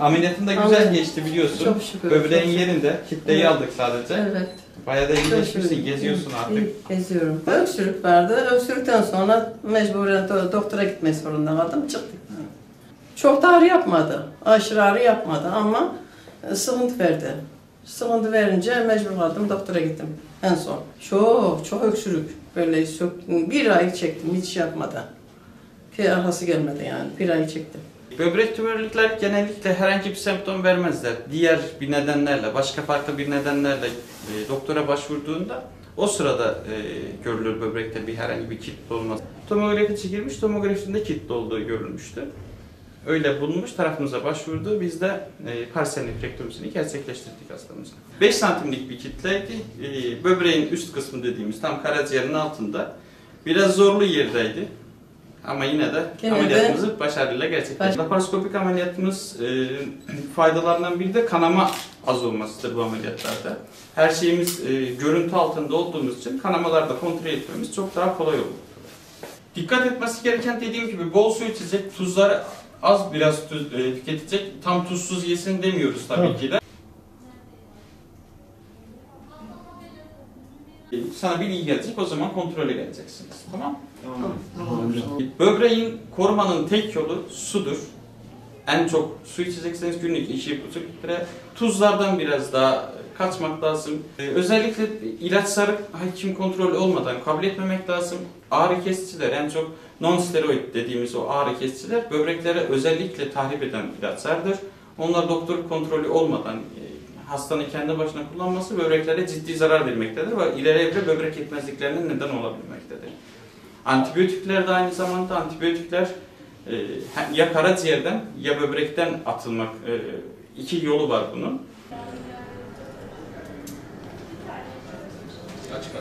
Ameliyatın da güzel geçti biliyorsun. Çok şükür. Böbreğin yerinde. Kitleyi Evet. aldık sadece. Evet. Bayağı da iyileşmişsin, geziyorsun artık. Geziyorum. Öksürük vardı. Öksürükten sonra mecburen doktora gitmek zorunda kaldım. Çıktık. Çok da ağrı yapmadı. Aşırı ağrı yapmadı ama sıkıntı verdi. Sıkıntı verince mecbur kaldım. Doktora gittim en son. Çok öksürük. Böyle bir ay çektim hiç şey yapmadan. Ki arkası gelmedi yani. Bir ay çektim. Böbrek tümörlükler genellikle herhangi bir semptom vermezler. Diğer bir nedenlerle, başka farklı bir nedenlerle doktora başvurduğunda o sırada görülür böbrekte herhangi bir kitle olması. Tomografi çekilmiş, tomografisinde kitle olduğu görülmüştü. Öyle bulunmuş, tarafımıza başvurdu. Biz de parsel nefrektomisini gerçekleştirdik hastamıza. 5 santimlik bir kitleydi. Böbreğin üst kısmı dediğimiz tam karaciğerin altında. Biraz zorlu yerdeydi. Ama yine de ameliyatımızı başarıyla gerçekleştirdik. Laparoskopik ameliyatımız faydalarından biri de kanama az olmasıdır bu ameliyatlarda. Her şeyimiz görüntü altında olduğumuz için kanamalarda kontrol etmemiz çok daha kolay olur. Dikkat etmesi gereken dediğim gibi bol su içecek, tuzlar az biraz tüketecek. Tam tuzsuz yesin demiyoruz tabii ki de. Sana bir iyi gelecek, o zaman kontrole geleceksiniz. Tamam? Tamam. Böbreğin korumanın tek yolu sudur. En çok su içecekseniz günlük 2,5 litre. Tuzlardan biraz daha kaçmak lazım. Özellikle ilaçları hekim kontrolü olmadan kabul etmemek lazım. Ağrı kesiciler, en çok non-steroid dediğimiz o ağrı kesiciler böbreklere özellikle tahrip eden ilaçlardır. Onlar doktor kontrolü olmadan hastanın kendi başına kullanması böbreklere ciddi zarar vermektedir ve ileri evre böbrek yetmezliklerine neden olabilmektedir. Antibiyotikler de aynı zamanda antibiyotikler ya karaciğerden ya böbrekten atılmak, iki yolu var bunun. Açık